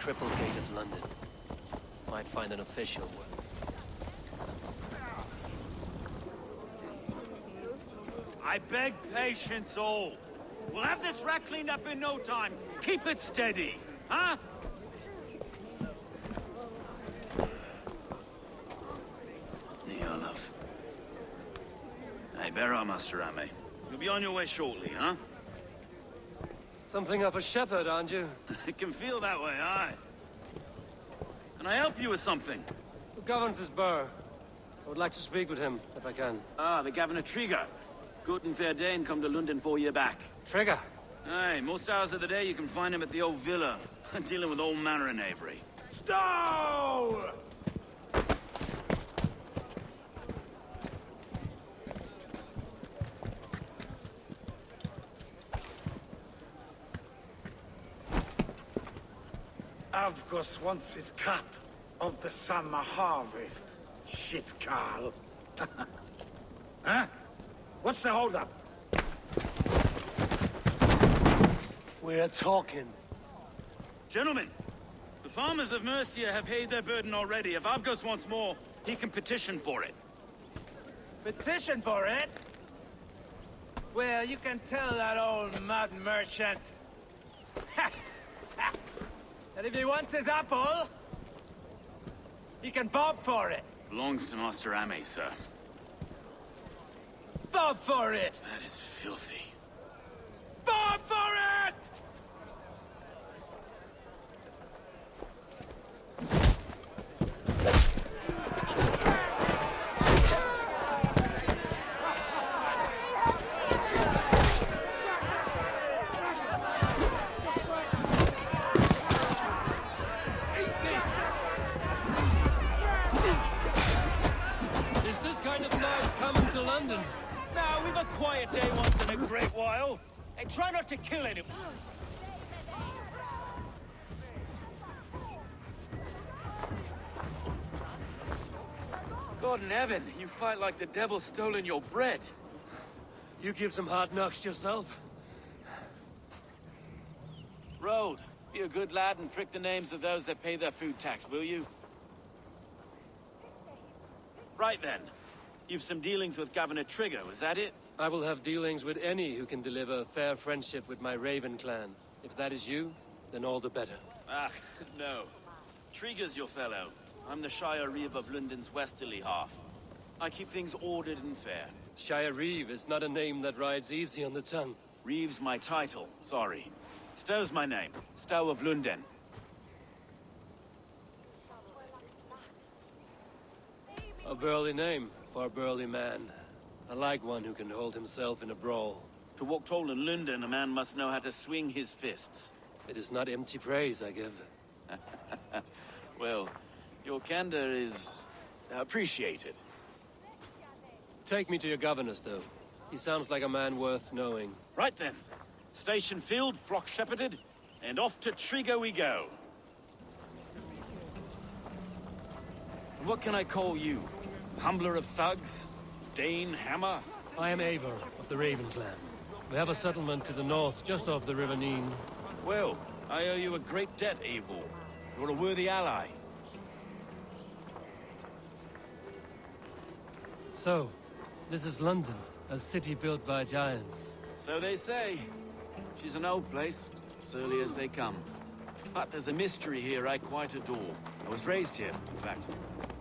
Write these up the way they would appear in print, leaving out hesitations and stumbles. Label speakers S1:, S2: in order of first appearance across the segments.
S1: Triple Gate of London. Might find an official one.
S2: I beg patience, all. We'll have this rat cleaned up in no time. Keep it steady, huh? Love. Hey, bear our Master Ame. You'll be on your way shortly, huh?
S1: Something of a shepherd, aren't you?
S2: It can feel that way, aye. Can I help you with something?
S1: Who governs this burr? I would like to speak with him, if I can.
S2: Ah, the Governor Trigger. Good and fair Dane come to London 4 year back.
S1: Trigger?
S2: Aye, most hours of the day you can find him at the old villa, dealing with all manner of knavery. Stow!
S3: Avgos wants his cut of the summer harvest. Shit, Carl. Huh? What's the holdup?
S1: We're talking.
S2: Gentlemen, the farmers of Mercia have paid their burden already. If Avgos wants more, he can petition for it.
S4: Petition for it? Well, you can tell that old mud merchant. That if he wants his apple, he can bob for it.
S2: Belongs to Master Ame, sir.
S4: Bob for it!
S2: That is filthy.
S4: Bob for it!
S1: London.
S2: Now, we've a quiet day once in a great while. And try not to kill anyone. God in heaven, you fight like the devil's stolen your bread.
S1: You give some hard knocks yourself.
S2: Road, be a good lad and prick the names of those that pay their food tax, will you? Right then. You've some dealings with Governor Trigger, was that it?
S1: I will have dealings with any who can deliver fair friendship with my Raven clan. If that is you, then all the better.
S2: Ah, no. Trigger's your fellow. I'm the Shire Reeve of London's westerly half. I keep things ordered and fair.
S1: Shire Reeve is not a name that rides easy on the tongue.
S2: Reeve's my title, sorry. Stow's my name. Stow of Lunden.
S1: A burly name for a burly man. I like one who can hold himself in a brawl.
S2: To walk tall in London, a man must know how to swing his fists.
S1: It is not empty praise I give.
S2: Well, your candor is appreciated.
S1: Take me to your governor, Stow. He sounds like a man worth knowing.
S2: Right then. Station filled, flock shepherded, and off to Trigger we go. What can I call you? Humbler of thugs? Dane Hammer?
S1: I am Eivor of the Raven clan. We have a settlement to the north, just off the River Neen.
S2: Well, I owe you a great debt, Eivor. You're a worthy ally.
S1: So, this is London, a city built by giants.
S2: So they say. She's an old place, surly as they come. But there's a mystery here I quite adore. I was raised here, in fact.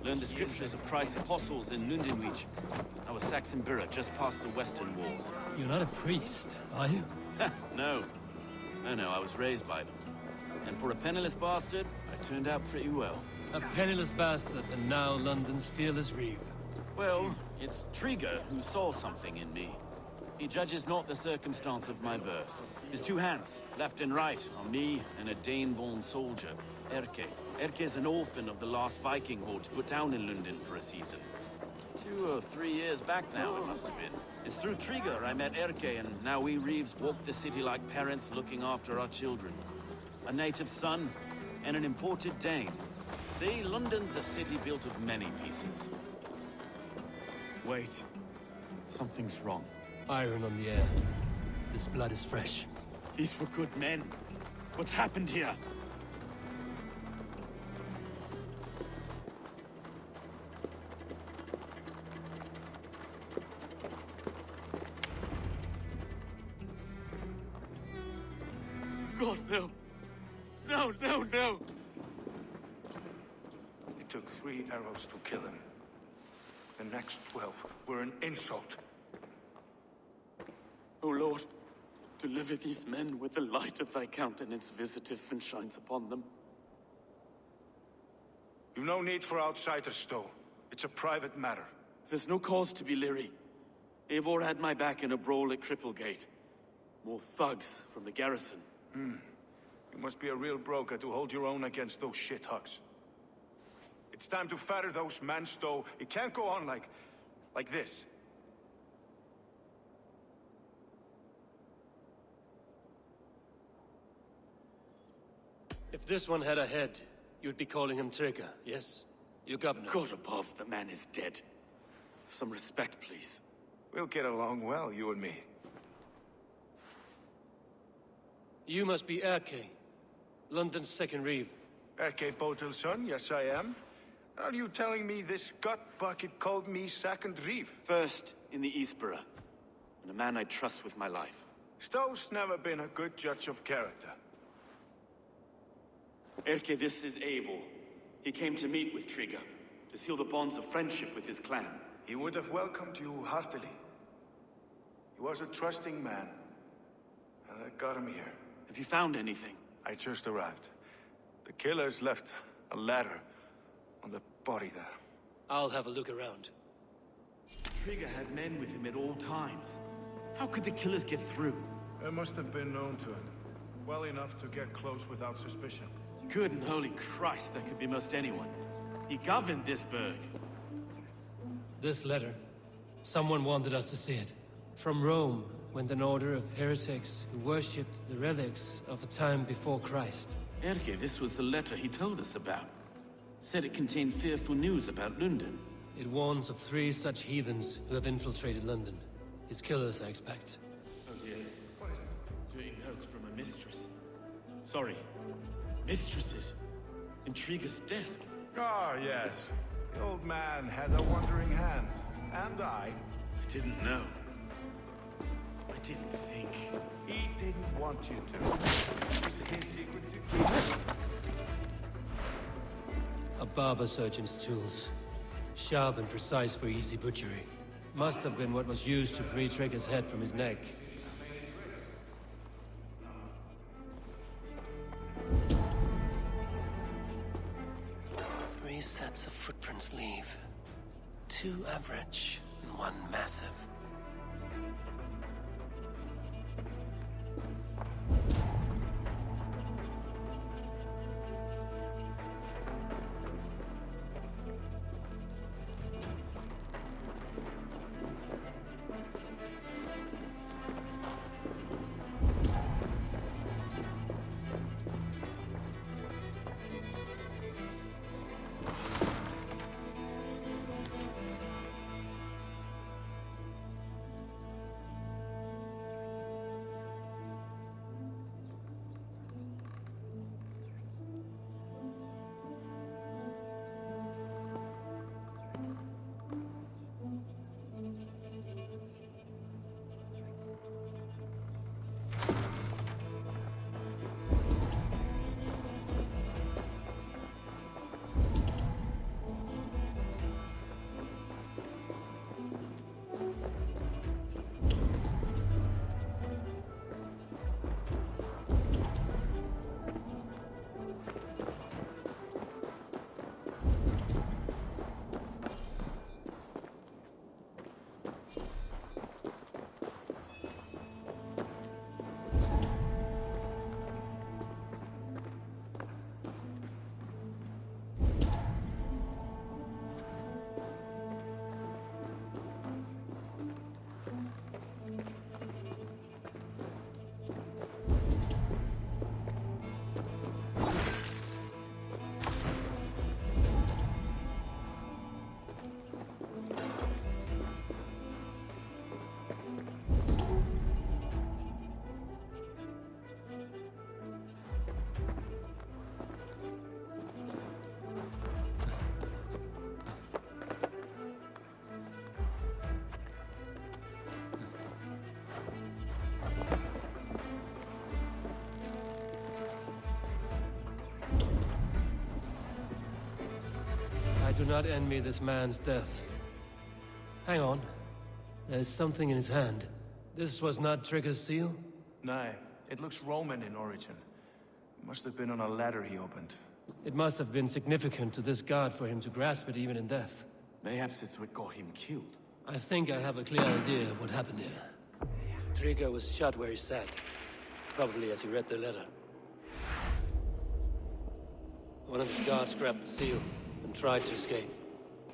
S2: Learned the scriptures of Christ's apostles in Lundenwich. I was Saxon Borough, just past the western walls.
S1: You're not a priest, are you?
S2: No. No, I was raised by them. And for a penniless bastard, I turned out pretty well.
S1: A penniless bastard, and now London's fearless Reeve.
S2: Well, it's Trigger who saw something in me. He judges not the circumstance of my birth. His two hands, left and right, on me and a Dane-born soldier, Erke. Erke's an orphan of the last Viking horde put down in London for a season. 2 or 3 years back now, it must have been. It's through Trigger I met Erke, and now we Reeves walk the city like parents looking after our children. A native son, and an imported Dane. See, London's a city built of many pieces. Wait. Something's wrong.
S1: Iron on the air. This blood is fresh.
S2: These were good men. What's happened here? No. No, no, no!
S3: It took 3 arrows to kill him. The next 12 were an insult.
S2: O Lord, deliver these men with the light of thy countenance visiteth and shines upon them.
S3: You've no need for outsiders, though. It's a private matter.
S2: There's no cause to be leery. Eivor had my back in a brawl at Cripplegate. More thugs from the garrison.
S3: You must be a real broker to hold your own against those shithugs. It's time to fetter those men, though. It can't go on like this.
S1: If this one had a head, you'd be calling him Trigger, yes? Your governor.
S2: God above, the man is dead. Some respect, please.
S3: We'll get along well, you and me.
S1: You must be Erke, London's second reeve.
S3: Erke Botel's son, yes I am. Are you telling me this gut bucket called me second reeve?
S2: First in the Eastborough, and a man I trust with my life.
S3: Stowe's never been a good judge of character.
S2: Erke, this is Eivor. He came to meet with Trigger, to seal the bonds of friendship with his clan.
S3: He would have welcomed you heartily. He was a trusting man, and I got him here.
S2: Have you found anything?
S3: I just arrived. The killers left a ladder on the body there.
S1: I'll have a look around.
S2: Trigger had men with him at all times. How could the killers get through?
S3: They must have been known to him. Well enough to get close without suspicion.
S2: Good and holy Christ, that could be most anyone. He governed this burg.
S1: This letter. Someone wanted us to see it. From Rome went an order of heretics who worshipped the relics of a time before Christ.
S2: Erke, this was the letter he told us about. Said it contained fearful news about Lunden.
S1: It warns of 3 such heathens who have infiltrated London. His killers, I expect.
S2: Oh dear. What is it? Doing notes from a mistress. Sorry. Mistresses. In Trigger's desk.
S3: Ah, yes. The old man had a wandering hand. And I
S2: Didn't know. I didn't think.
S3: He didn't want you to. It was his secret to keep.
S1: A barber surgeon's tools. Sharp and precise for easy butchery. Must have been what was used to free Trigger's head from his neck. Three sets of footprints leave. 2 average and 1 massive. do not envy this man's death. Hang on. There's something in his hand. This was not Trigger's seal?
S5: No, it looks Roman in origin. Must have been on a ladder he opened.
S1: It must have been significant to this god for him to grasp it even in death.
S2: Mayhaps it's what got him killed.
S1: I think I have a clear idea of what happened here. Trigger was shot where he sat. Probably as he read the letter. One of his guards grabbed the seal and tried to escape.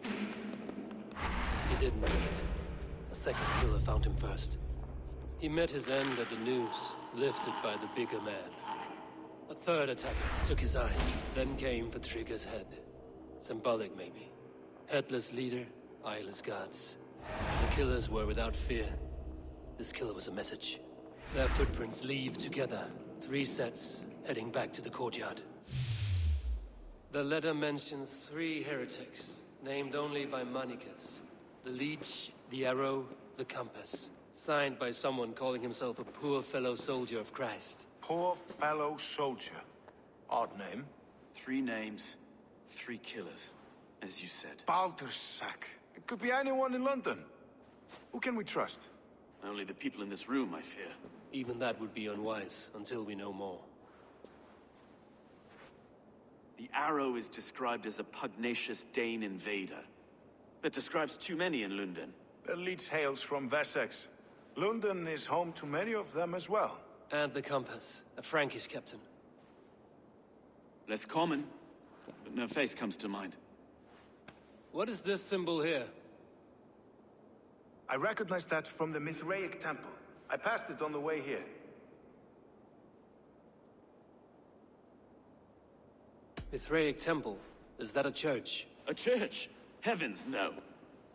S1: He didn't make it. A second killer found him first. He met his end at the noose, lifted by the bigger man. A third attacker took his eyes, then came for Trigger's head. Symbolic, maybe. Headless leader, eyeless guards. The killers were without fear. This killer was a message. Their footprints leave together. 3 sets, heading back to the courtyard. The letter mentions 3 heretics, named only by Manicus. The Leech, the Arrow, the Compass. Signed by someone calling himself a poor fellow soldier of Christ.
S5: Poor fellow soldier. Odd name.
S2: 3 names, 3 killers, as you said.
S5: Baldersack. It could be anyone in London. Who can we trust?
S2: Only the people in this room, I fear.
S1: Even that would be unwise, until we know more.
S2: The Arrow is described as a pugnacious Dane invader. That describes too many in Lunden.
S5: The Leech hails from Wessex. Lunden is home to many of them as well.
S1: And the Compass, a Frankish captain.
S2: Less common, but no face comes to mind.
S1: What is this symbol here?
S5: I recognize that from the Mithraic temple. I passed it on the way here.
S1: Mithraic temple? Is that a church?
S2: A church? Heavens, no.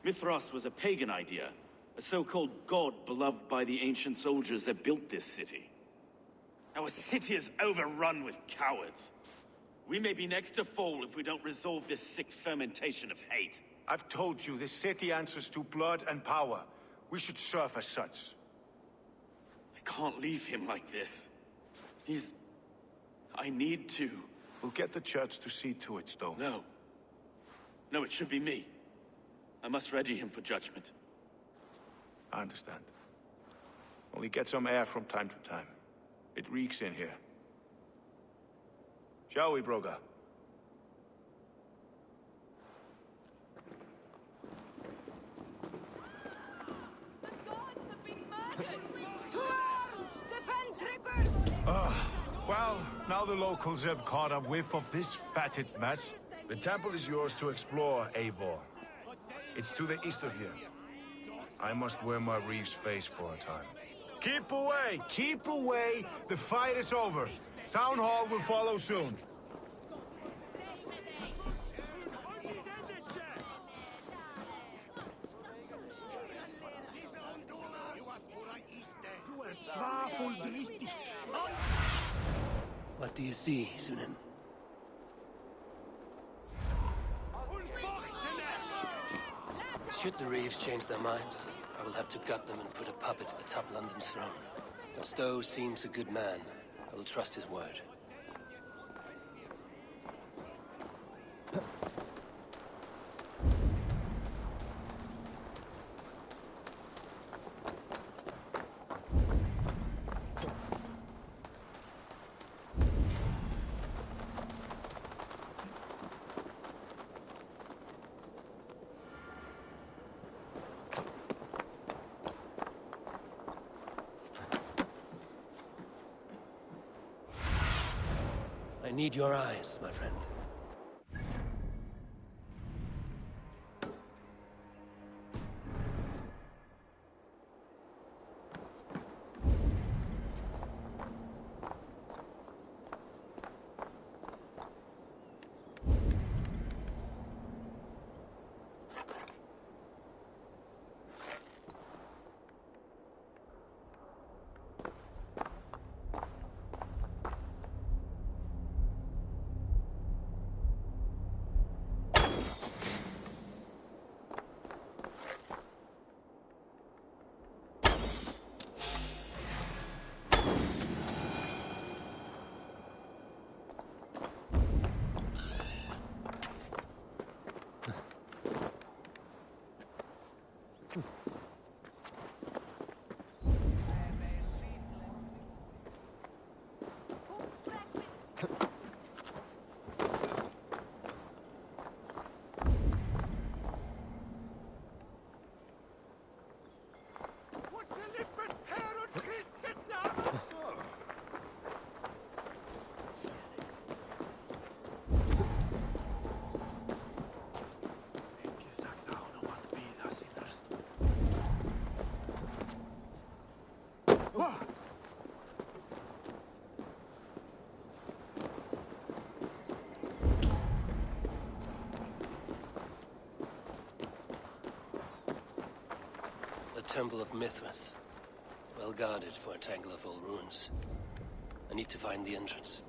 S2: Mithras was a pagan idea. A so-called god beloved by the ancient soldiers that built this city. Our city is overrun with cowards. We may be next to fall if we don't resolve this sick fermentation of hate.
S5: I've told you, this city answers to blood and power. We should serve as such.
S2: I can't leave him like this. I need to.
S5: We'll get the church to see to it, Stone.
S2: No. No, it should be me. I must ready him for judgment.
S5: I understand. Only get some air from time to time. It reeks in here. Shall we, Broga?
S6: Well, now the locals have caught a whiff of this fatted mess.
S7: The temple is yours to explore, Eivor. It's to the east of here. I must wear my reeve's face for a time.
S6: Keep away! Keep away! The fight is over. Town Hall will follow soon.
S1: What do you see, Sunan? Should the Reeves change their minds, I will have to gut them and put a puppet atop London's throne. But Stowe seems a good man. I will trust his word. I need your eyes, my friend. Temple of Mithras. Well guarded for a tangle of old ruins. I need to find the entrance.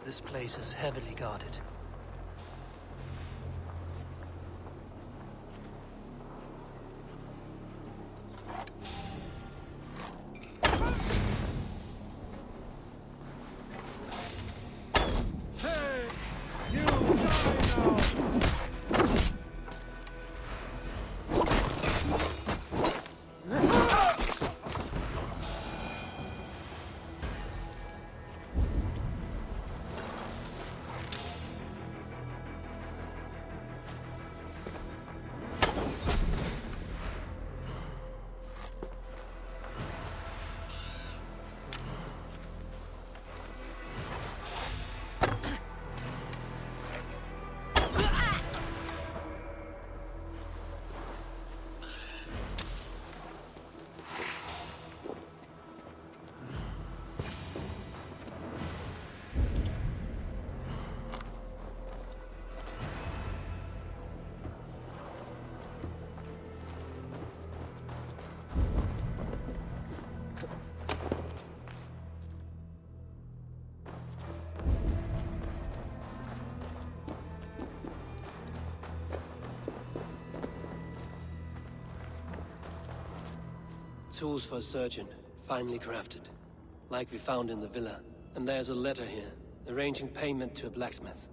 S1: This place is heavily guarded. Tools for a surgeon, finely crafted. Like we found in the villa. And there's a letter here, arranging payment to a blacksmith.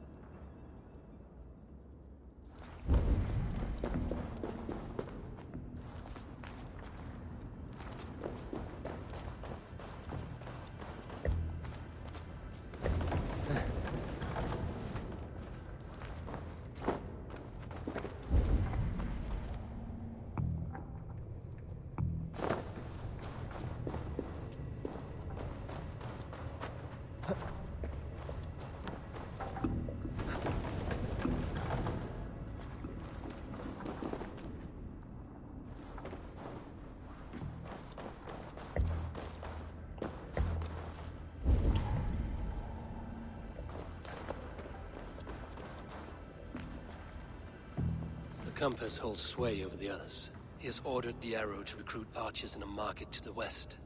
S1: The compass holds sway over the others. He has ordered the arrow to recruit archers in a market to the west.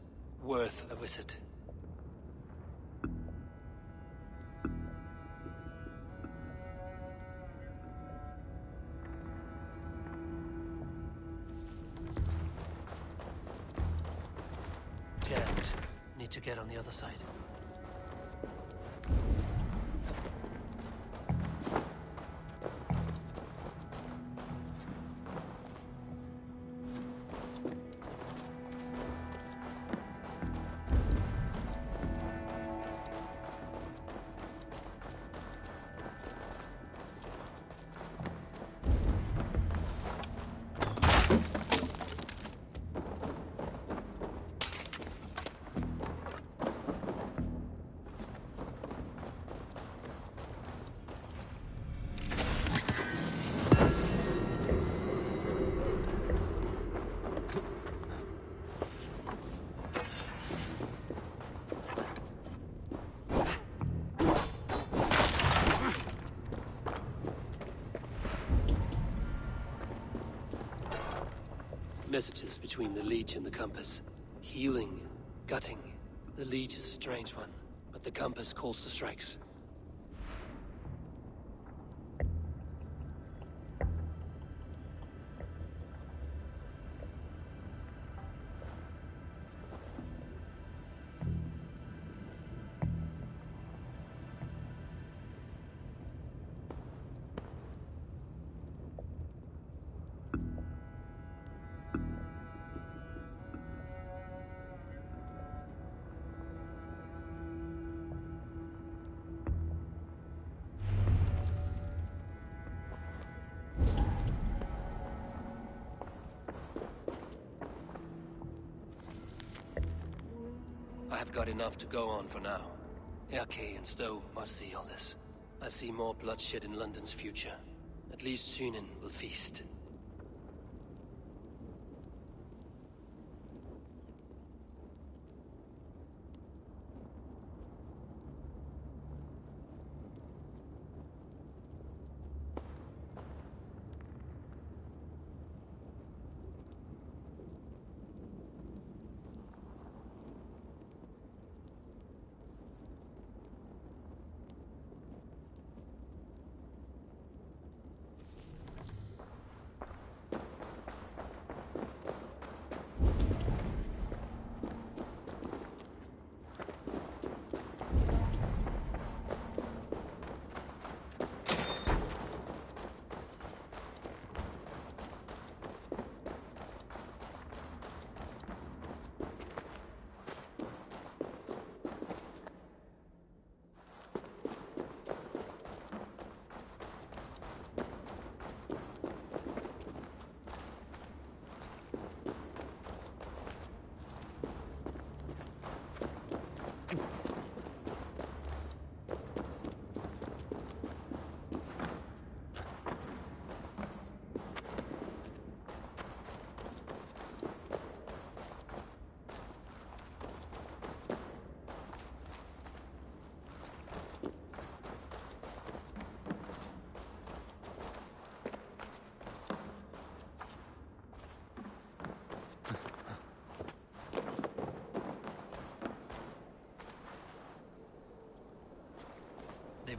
S1: Worth a visit. Can't. Need to get on the other side. Messages between the leech and the compass. Healing, gutting. The leech is a strange one, but the compass calls to strikes. I've got enough to go on for now. Erke and Stowe must see all this. I see more bloodshed in London's future. At least Sunan will feast.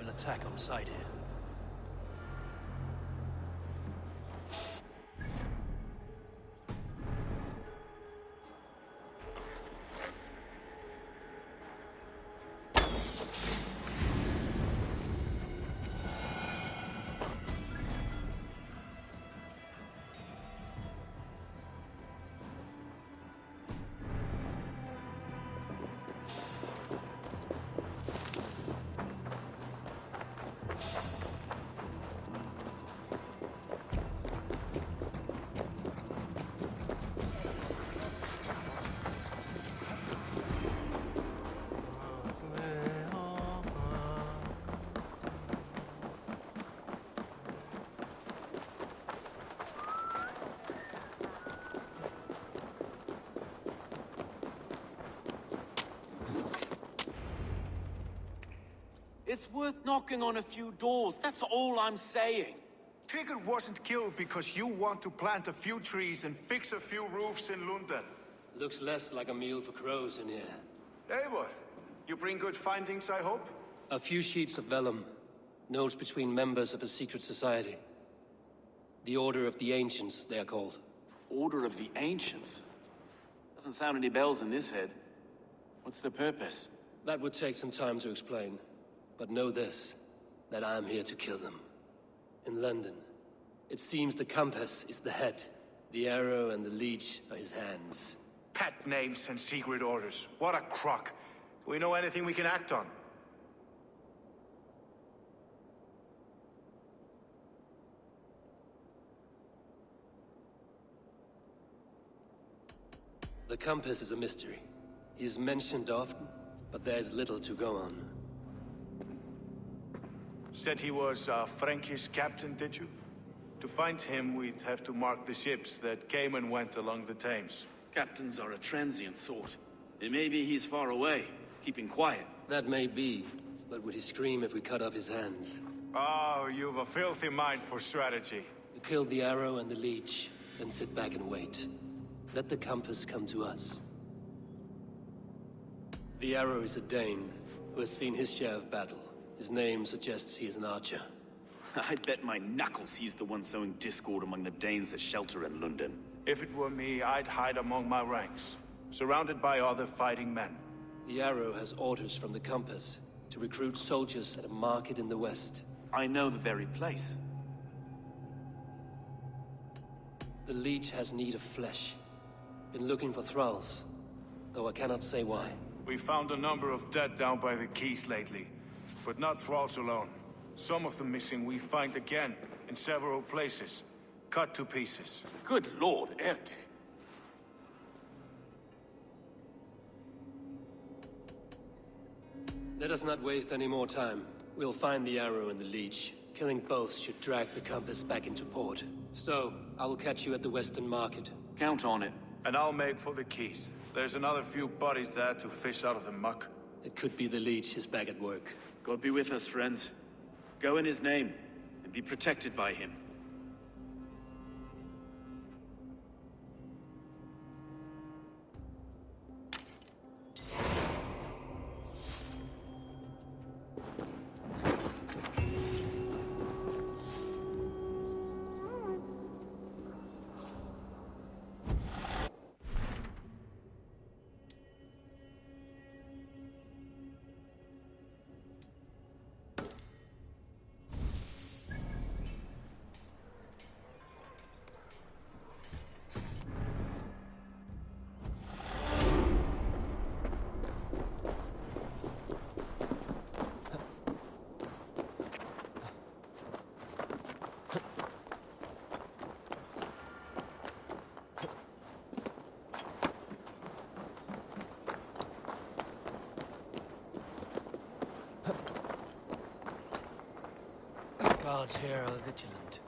S1: naval attack on sight here.
S2: It's worth knocking on a few doors, that's all I'm saying.
S5: Trigger wasn't killed because you want to plant a few trees and fix a few roofs in Lunden.
S1: Looks less like a meal for crows in here.
S5: Eivor, you bring good findings, I hope?
S1: A few sheets of vellum. Notes between members of a secret society. The Order of the Ancients, they are called.
S2: Order of the Ancients? Doesn't sound any bells in this head. What's the purpose?
S1: That would take some time to explain. But know this, that I am here to kill them. In London, it seems the compass is the head. The arrow and the leech are his hands.
S5: Pet names and secret orders. What a crock. Do we know anything we can act on?
S1: The compass is a mystery. He is mentioned often, but there is little to go on.
S5: Said he was a Frankish captain, did you? To find him, we'd have to mark the ships that came and went along the Thames.
S2: Captains are a transient sort. It may be he's far away, keeping quiet.
S1: That may be, but would he scream if we cut off his hands?
S5: Oh, you've a filthy mind for strategy.
S1: We kill the arrow and the leech, then sit back and wait. Let the compass come to us. The arrow is a Dane, who has seen his share of battle. His name suggests he is an archer.
S2: I bet my knuckles he's the one sowing discord among the Danes that shelter in London.
S5: If it were me, I'd hide among my ranks, surrounded by other fighting men.
S1: The arrow has orders from the compass to recruit soldiers at a market in the west.
S2: I know the very place.
S1: The leech has need of flesh. Been looking for thralls, though I cannot say why.
S5: We found a number of dead down by the quays lately, but not thralls alone. Some of the missing we find again in several places, cut to pieces.
S2: Good lord, Erke.
S1: Let us not waste any more time. We'll find the arrow and the leech. Killing both should drag the compass back into port. So, I will catch you at the Western Market.
S2: Count on it.
S5: And I'll make for the quays. There's another few bodies there to fish out of the muck.
S1: It could be the leech is back at work.
S2: God be with us, friends. Go in his name, and be protected by him.
S1: Guards here are vigilant.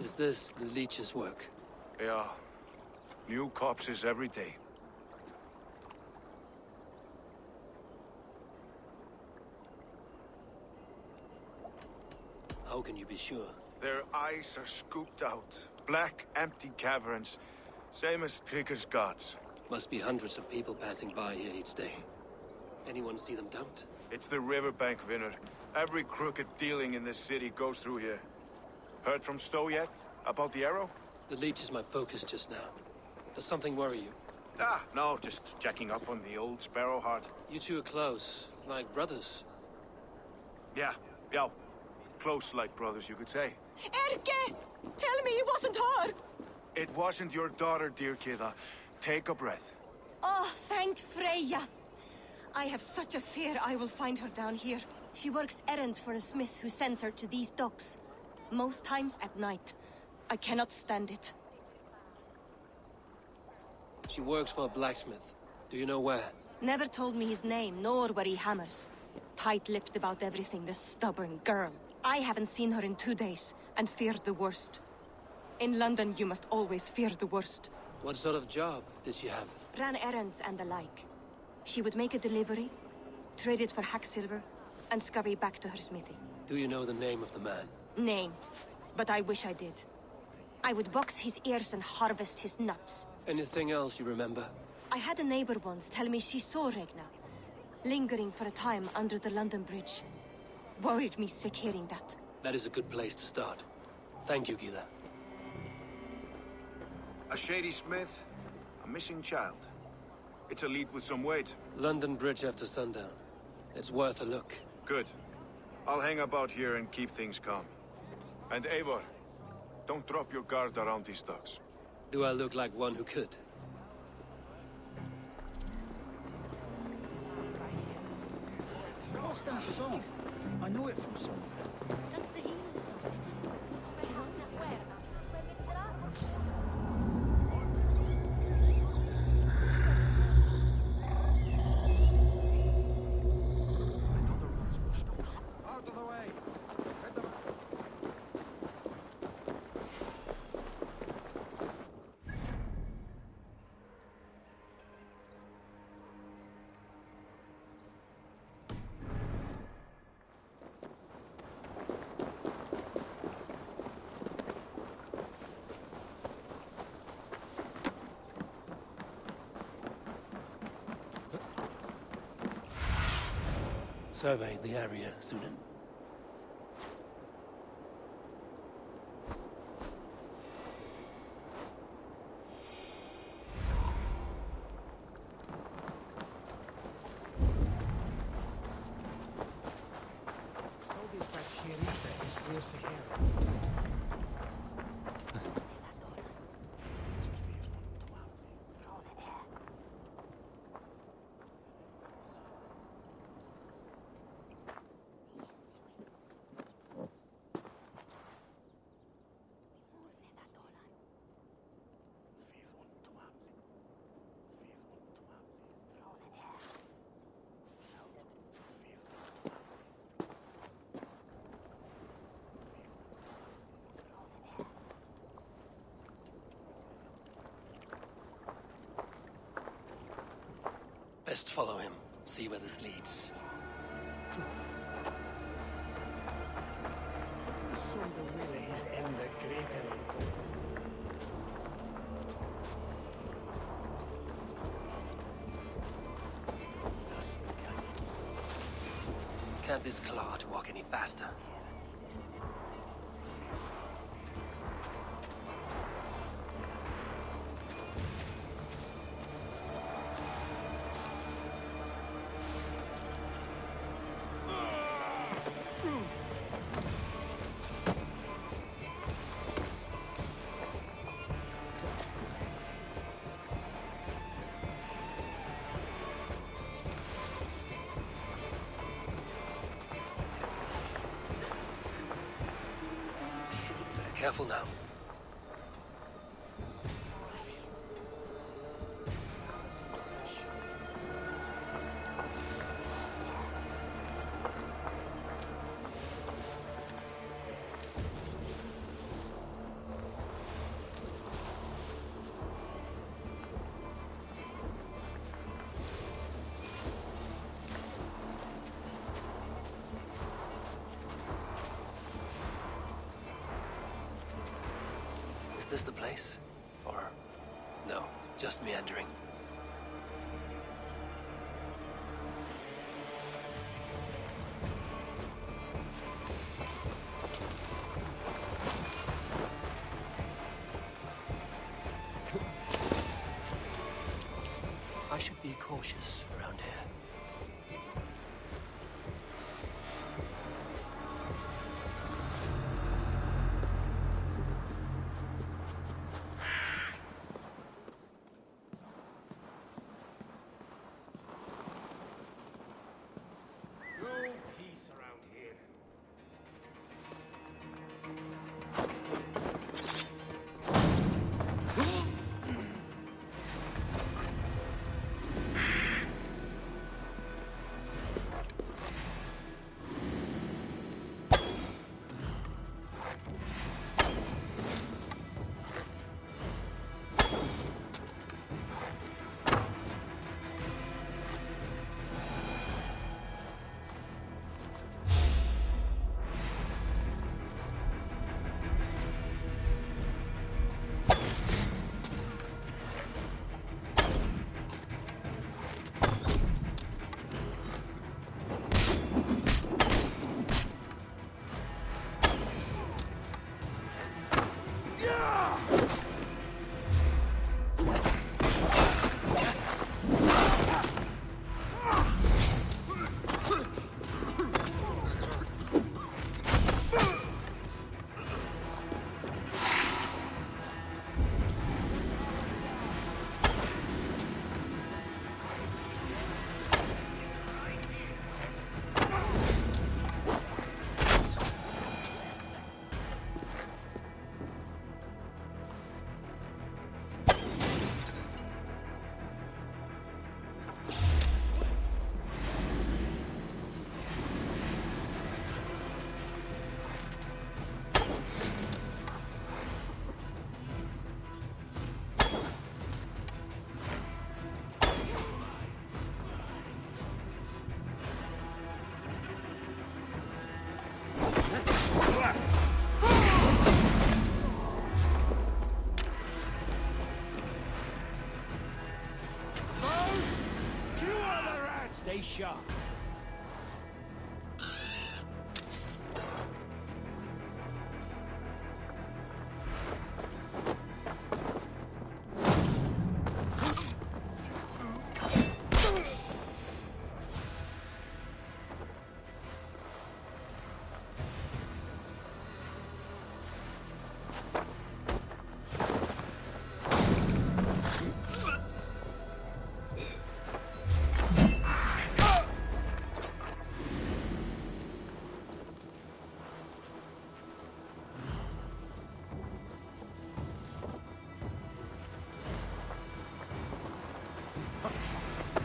S1: Is this the leech's work?
S5: Yeah. New corpses every day.
S1: How can you be sure?
S5: Their eyes are scooped out. Black, empty caverns. Same as Trigger's gods.
S1: Must be hundreds of people passing by here each day. Anyone see them dumped?
S5: It's the riverbank, Vinner. Every crooked dealing in this city goes through here. Heard from Stowe yet? About the arrow?
S1: The leech is my focus just now. Does something worry you?
S5: No, just checking up on the old Sparrowheart.
S1: You two are close, like brothers.
S5: Yeah. Close like brothers, you could say.
S8: Erke! Tell me it wasn't her!
S5: It wasn't your daughter, dear Kida. Take a breath.
S8: Oh, thank Freya. I have such a fear I will find her down here. She works errands for a smith who sends her to these docks. Most times at night. I cannot stand it.
S1: She works for a blacksmith. Do you know where?
S8: Never told me his name, nor where he hammers. Tight-lipped about everything, this stubborn girl. I haven't seen her in 2 days, and feared the worst. In London, you must always fear the worst.
S1: What sort of job did she have?
S8: Ran errands and the like. She would make a delivery, trade it for hack silver, and scurry back to her smithy.
S1: Do you know the name of the man?
S8: Name. But I wish I did. I would box his ears and harvest his nuts.
S1: Anything else you remember?
S8: I had a neighbor once tell me she saw Regna, lingering for a time under the London Bridge. Worried me sick hearing that.
S1: That is a good place to start. Thank you, Gila.
S5: A shady smith, a missing child. It's a lead with some weight.
S1: London Bridge after sundown. It's worth a look.
S5: Good. I'll hang about here and keep things calm. And Eivor, don't drop your guard around these docks.
S1: Do I look like one who could?
S3: What's that song? I know it from somewhere.
S8: That's the English song.
S3: Out of the way!
S1: Survey the area, Sunan. Best follow him, see where this leads. Can't this clod walk any faster? Careful now. this the place? Or no, just meandering? I should be cautious around here.
S6: No peace around here.
S2: Stay sharp.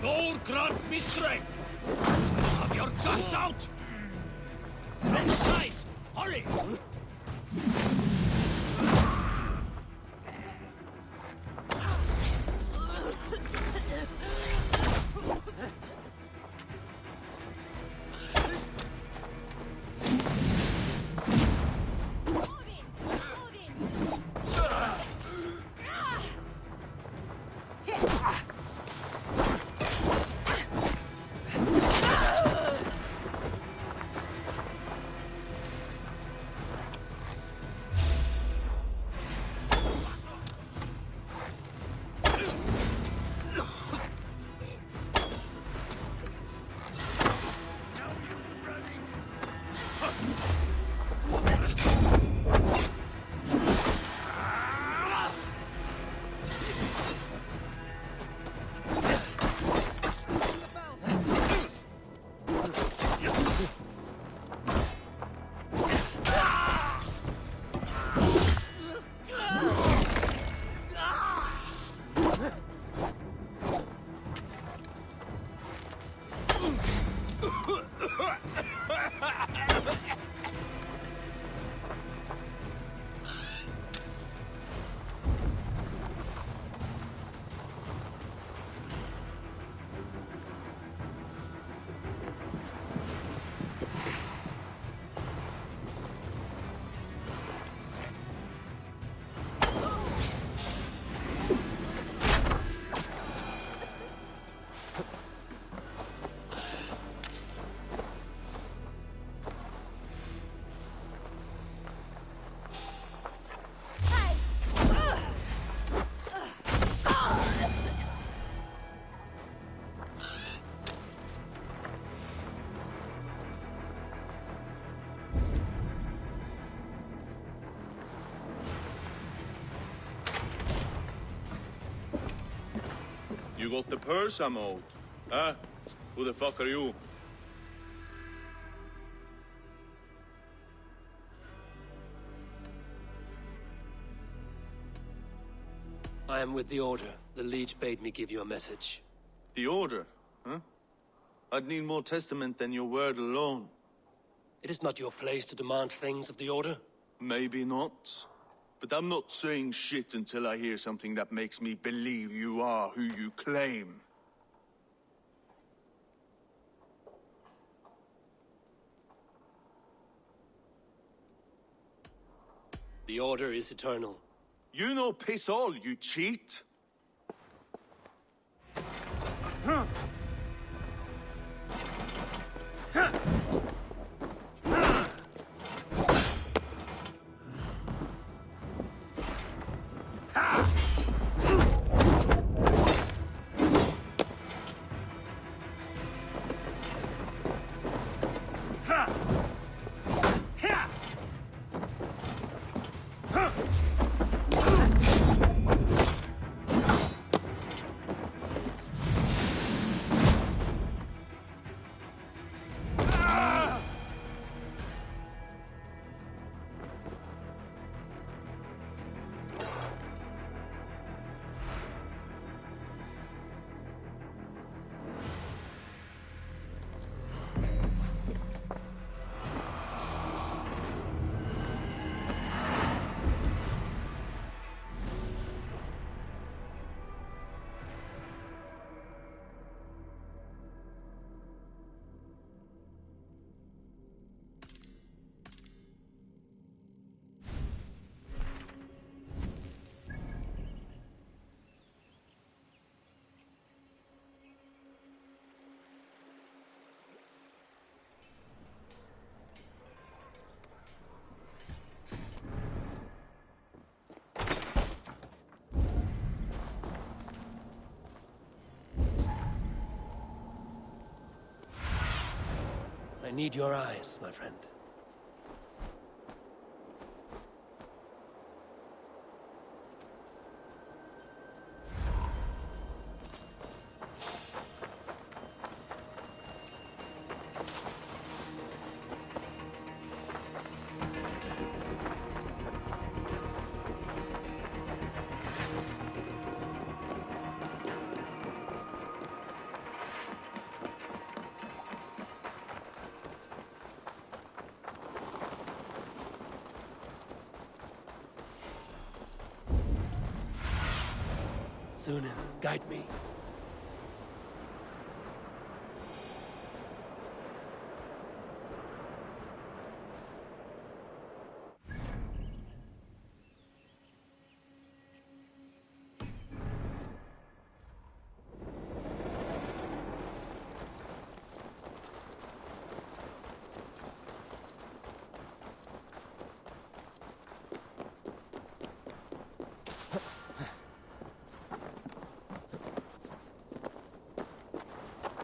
S9: Lord grant me strength! Have your guts out! From the side! Hurry!
S10: You got the purse I'm owed. Huh? Who the fuck are you?
S1: I am with the Order. The Liege bade me give you a message.
S10: The Order, huh? I'd need more testament than your word alone.
S1: It is not your place to demand things of the Order.
S10: Maybe not. But I'm not saying shit until I hear something that makes me believe you are who you claim.
S1: The Order is eternal.
S10: You know piss all, you cheat!
S1: I need your eyes, my friend. Zunin, guide me.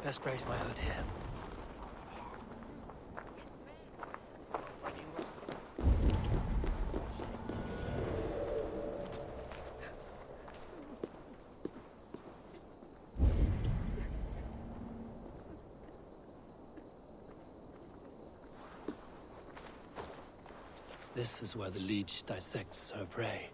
S1: Best brace my hood here. This is where the Liege dissects her prey.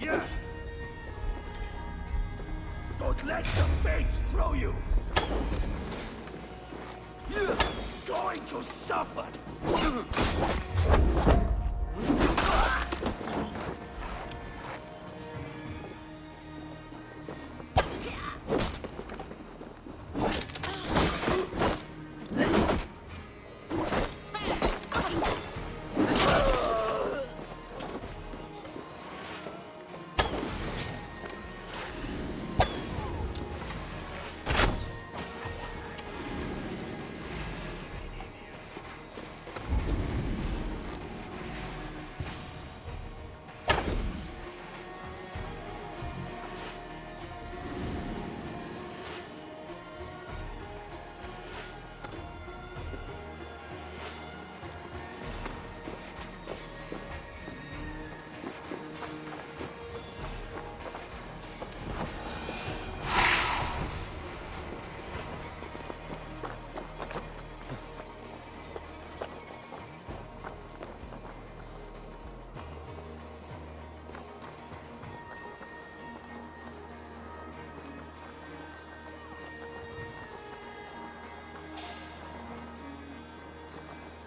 S3: Yeah. Don't let the fates throw you. You're going to suffer.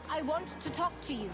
S11: I want to talk to you.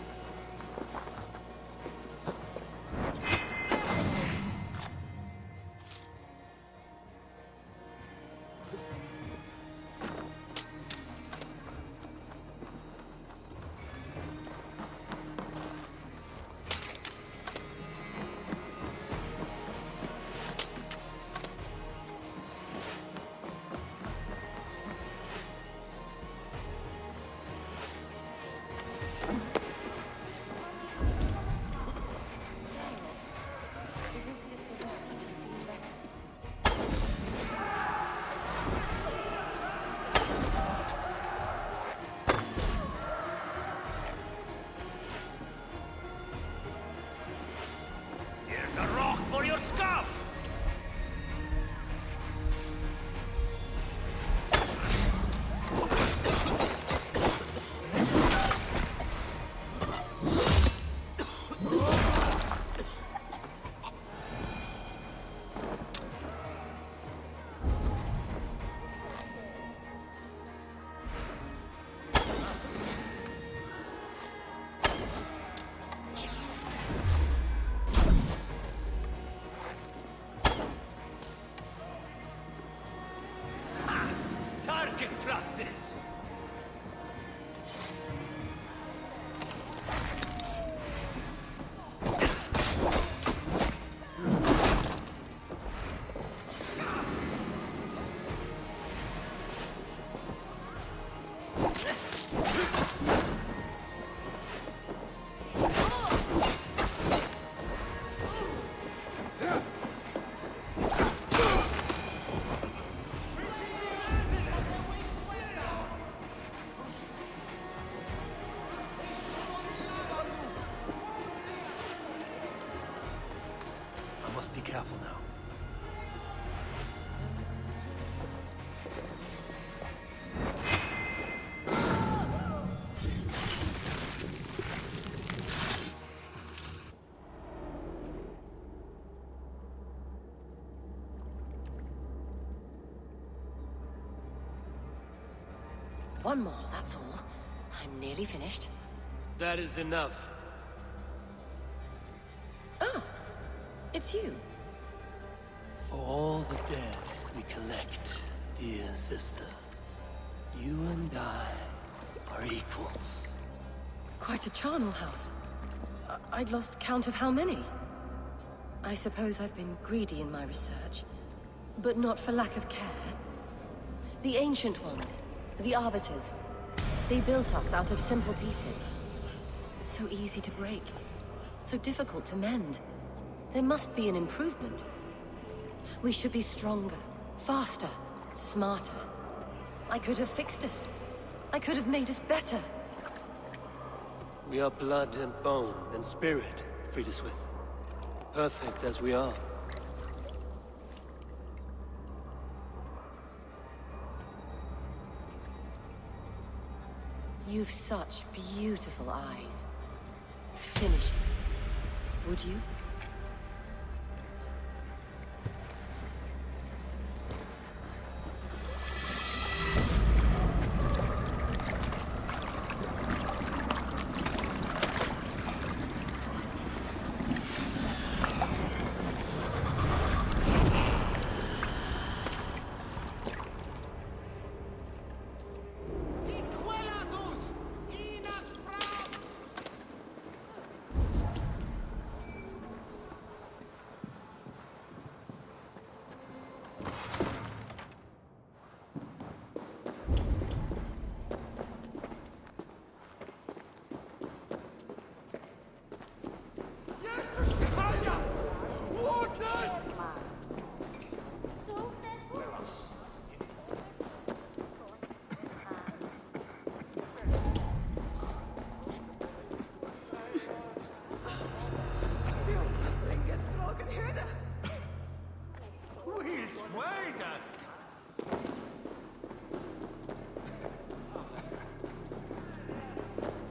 S1: Be careful now.
S8: One more, that's all. I'm nearly finished.
S1: That is enough.
S8: Oh, it's you.
S1: For all the dead we collect, dear sister, you and I are equals.
S8: Quite a charnel house. I'd lost count of how many. I suppose I've been greedy in my research, but not for lack of care. The Ancient Ones, the Arbiters, they built us out of simple pieces. So easy to break, so difficult to mend. There must be an improvement. We should be stronger, faster, smarter. I could have fixed us. I could have made us better.
S1: We are blood and bone and spirit, Friedeswith. Perfect as we are.
S8: You've such beautiful eyes. Finish it, would you?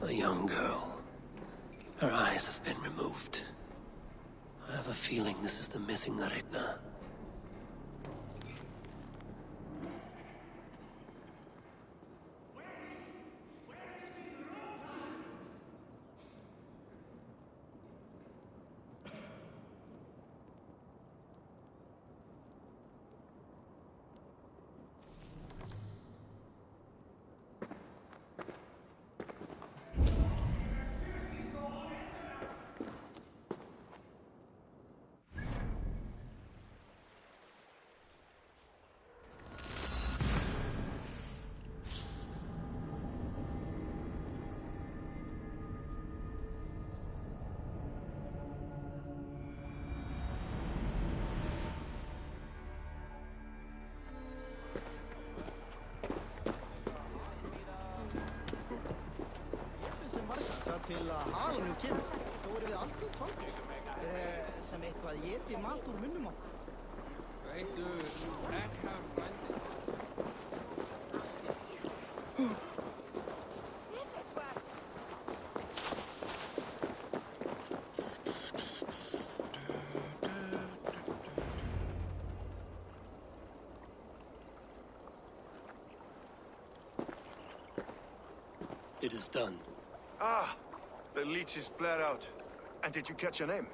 S1: A young girl. Her eyes have been removed. I have a feeling this is the missing Regna.
S12: Til að halan nú kemur, þá erum við allir sáttir. Sem eitthvað éti mat úr munnum á. Veitu, ekki
S1: It is done.
S7: Ah, the leech is bled out. And did you catch a name?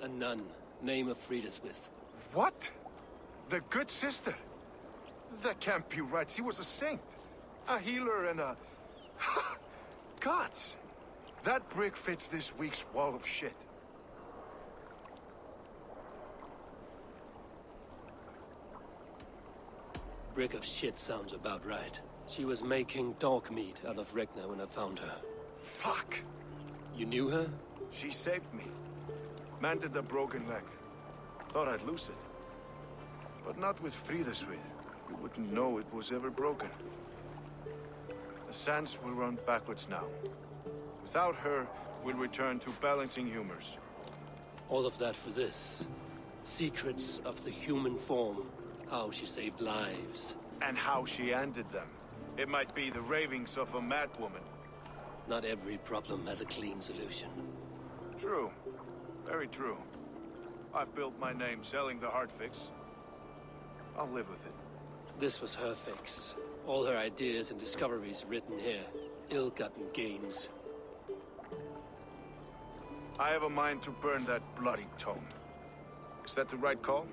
S1: A nun, name of Friedeswith.
S7: What? The good sister? That can't be right. She was a saint. A healer and a... Gods! That brick fits this week's wall of shit.
S1: Brick of shit sounds about right. She was making dog meat out of Regna when I found her.
S7: Fuck!
S1: You knew her?
S7: She saved me. Mended a broken leg. Thought I'd lose it. But not with Friedeswith. You wouldn't know it was ever broken. The sands will run backwards now. Without her, we'll return to balancing humors.
S1: All of that for this. Secrets of the human form. How she saved lives.
S7: And how she ended them. It might be the ravings of a madwoman.
S1: Not every problem has a clean solution.
S7: True. Very true. I've built my name selling the heart fix. I'll live with it.
S1: This was her fix. All her ideas and discoveries written here. Ill-gotten gains.
S7: I have a mind to burn that bloody tome. Is that the right call?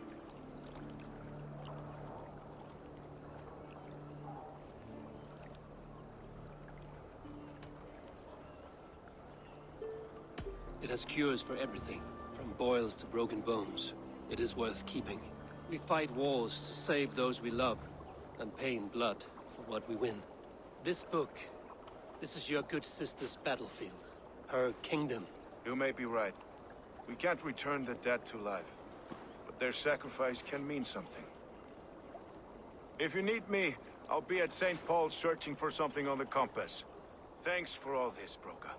S1: It has cures for everything, from boils to broken bones. It is worth keeping. We fight wars to save those we love, and pay in blood for what we win. This book, this is your good sister's battlefield. Her kingdom.
S7: You may be right. We can't return the dead to life. But their sacrifice can mean something. If you need me, I'll be at St. Paul's searching for something on the compass. Thanks for all this, Broca.